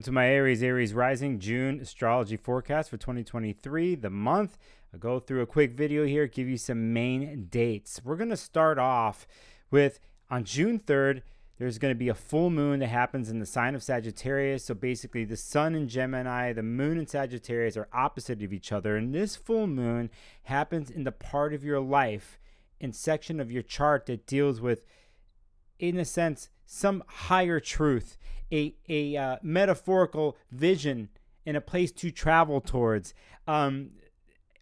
To my Aries Rising June Astrology Forecast for 2023, the month. I'll go through a quick video here, give you some main dates. We're going to start off with on June 3rd, there's going to be a full moon that happens in the sign of Sagittarius. So basically the sun in Gemini, the moon in Sagittarius are opposite of each other. And this full moon happens in the part of your life and section of your chart that deals with, in a sense, some higher truth, a metaphorical vision and a place to travel towards.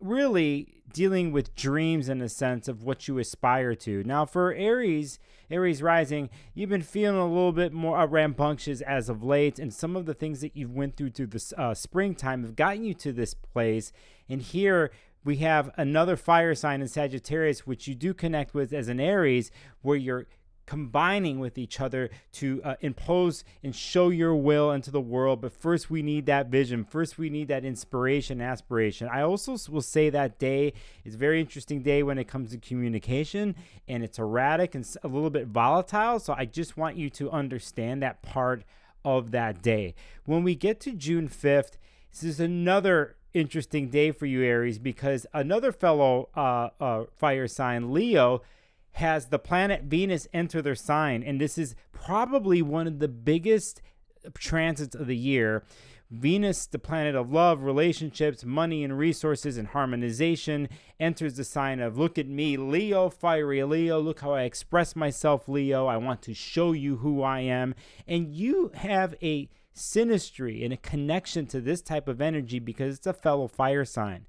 Really dealing with dreams in a sense of what you aspire to. Now for Aries Rising, you've been feeling a little bit more rambunctious as of late, and some of the things that you've went through the springtime have gotten you to this place. And here we have another fire sign in Sagittarius, which you do connect with as an Aries, where you're combining with each other to impose and show your will into the world. But first we need that vision. First we need that inspiration, aspiration. I also will say that day is a very interesting day when it comes to communication, and it's erratic and a little bit volatile. So I just want you to understand that part of that day. When we get to June 5th, this is another interesting day for you, Aries, because another fellow fire sign, Leo, has the planet Venus enter their sign, and this is probably one of the biggest transits of the year. Venus, the planet of love, relationships, money and resources and harmonization, enters the sign of, look at me, Leo, fiery Leo, look how I express myself, Leo, I want to show you who I am. And you have a synastry and a connection to this type of energy because it's a fellow fire sign.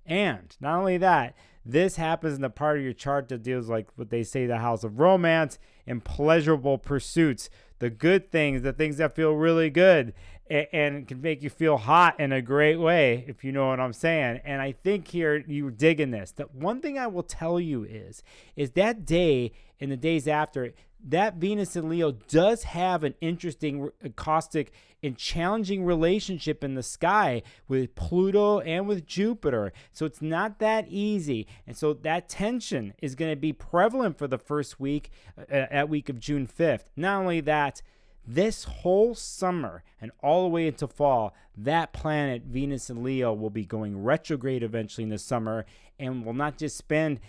And not only that, this happens in the part of your chart that deals, like what they say, the house of romance and pleasurable pursuits, the good things, the things that feel really good and can make you feel hot in a great way, if you know what I'm saying. And I think here you're digging this. The one thing I will tell you is that day and the days after, that Venus in Leo does have an interesting, caustic, and challenging relationship in the sky with Pluto and with Jupiter. So it's not that easy. And so that tension is going to be prevalent for the first week, that week of June 5th. Not only that, this whole summer and all the way into fall, that planet, Venus in Leo, will be going retrograde eventually in the summer and will not just spend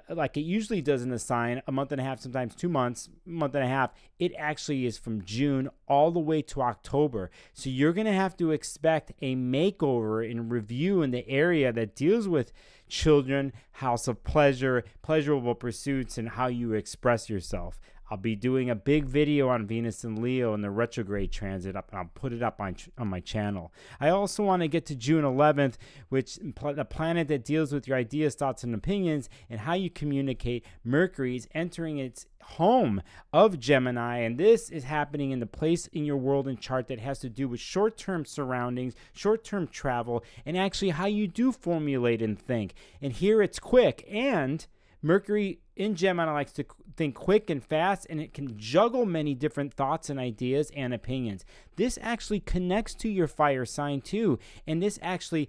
like it usually does in the sign, a month and a half, sometimes 2 months, month and a half. It actually is from June all the way to October. So you're going to have to expect a makeover and review in the area that deals with children, house of pleasure, pleasurable pursuits, and how you express yourself. I'll be doing a big video on Venus and Leo and the retrograde transit up, and I'll put it up on my channel. I also want to get to June 11th, which the planet that deals with your ideas, thoughts, and opinions and how you communicate. Mercury is entering its home of Gemini, and this is happening in the place in your world and chart that has to do with short-term surroundings, short-term travel, and actually how you do formulate and think. And here it's quick, and Mercury in Gemini likes to think quick and fast, and it can juggle many different thoughts and ideas and opinions. This actually connects to your fire sign too, and this actually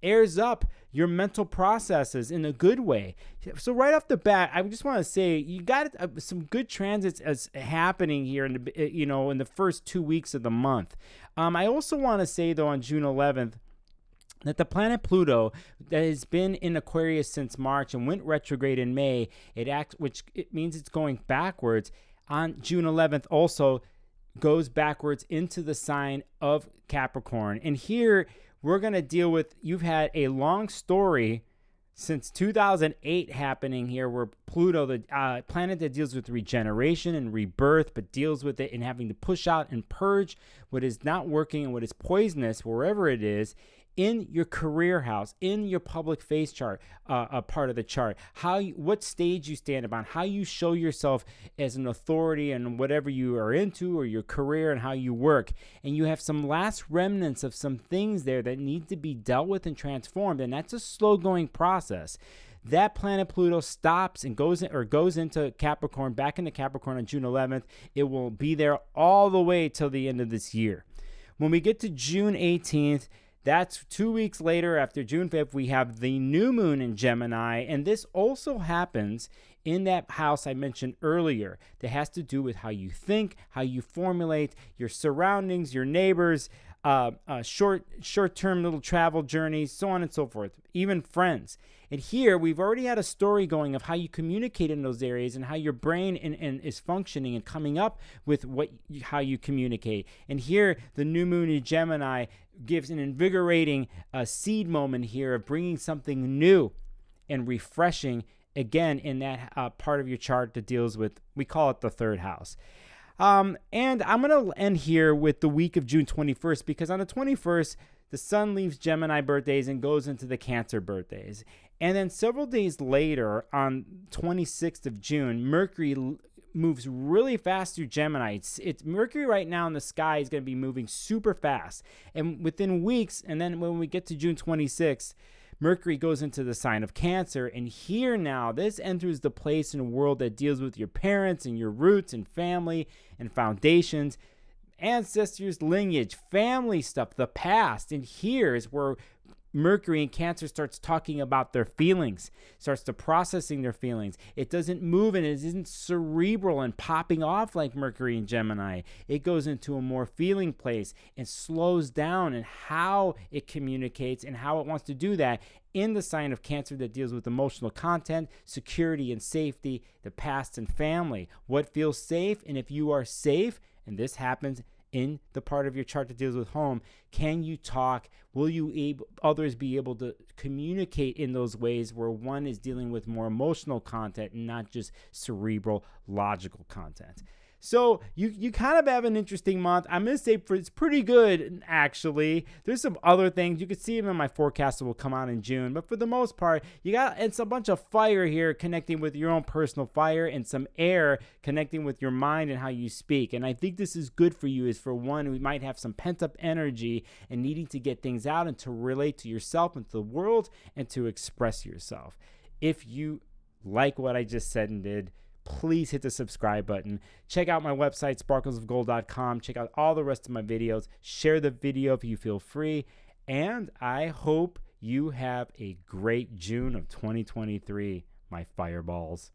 airs up your mental processes in a good way. So right off the bat, I just want to say you got some good transits as happening here in the first 2 weeks of the month. I also want to say though on June 11th. That the planet Pluto, that has been in Aquarius since March and went retrograde in May, which it means it's going backwards. On June 11th, also goes backwards into the sign of Capricorn. And here we're going to deal with, you've had a long story since 2008 happening here, where Pluto, the planet that deals with regeneration and rebirth, but deals with it and having to push out and purge what is not working and what is poisonous, wherever it is, in your career house, in your public face chart, a part of the chart, what stage you stand upon, how you show yourself as an authority and whatever you are into or your career and how you work. And you have some last remnants of some things there that need to be dealt with and transformed. And that's a slow going process. That planet Pluto stops and goes into Capricorn, back into Capricorn on June 11th. It will be there all the way till the end of this year. When we get to June 18th, that's 2 weeks later after June 5th, we have the new moon in Gemini, and this also happens in that house I mentioned earlier that has to do with how you think, how you formulate your surroundings, your neighbors, short-term little travel journeys, so on and so forth, even friends. And here we've already had a story going of how you communicate in those areas and how your brain is functioning and coming up with how you communicate. And here the new moon in Gemini gives an invigorating seed moment here of bringing something new and refreshing, again, in that part of your chart that deals with, we call it the third house. And I'm going to end here with the week of June 21st, because on the 21st, the sun leaves Gemini birthdays and goes into the Cancer birthdays. And then several days later, on 26th of June, Mercury moves really fast through Gemini. It's Mercury right now in the sky is going to be moving super fast. And within weeks, and then when we get to June 26th, Mercury goes into the sign of Cancer, and here now, this enters the place in a world that deals with your parents and your roots and family and foundations, ancestors, lineage, family stuff, the past. And here's where Mercury in Cancer starts talking about their feelings, starts to processing their feelings. It doesn't move and it isn't cerebral and popping off like Mercury in Gemini. It goes into a more feeling place and slows down in how it communicates and how it wants to do that in the sign of Cancer that deals with emotional content, security and safety, the past and family. What feels safe, and if you are safe, and this happens in the part of your chart that deals with home, can you talk? Will others be able to communicate in those ways where one is dealing with more emotional content and not just cerebral, logical content? So you kind of have an interesting month. I'm going to say it's pretty good, actually. There's some other things. You can see them in my forecast that will come out in June. But for the most part, it's a bunch of fire here connecting with your own personal fire, and some air connecting with your mind and how you speak. And I think this is good for you, is for one who might have some pent-up energy and needing to get things out and to relate to yourself and to the world and to express yourself. If you like what I just said and did, please hit the subscribe button. Check out my website, sparklesofgold.com. Check out all the rest of my videos. Share the video if you feel free. And I hope you have a great June of 2023, my fireballs.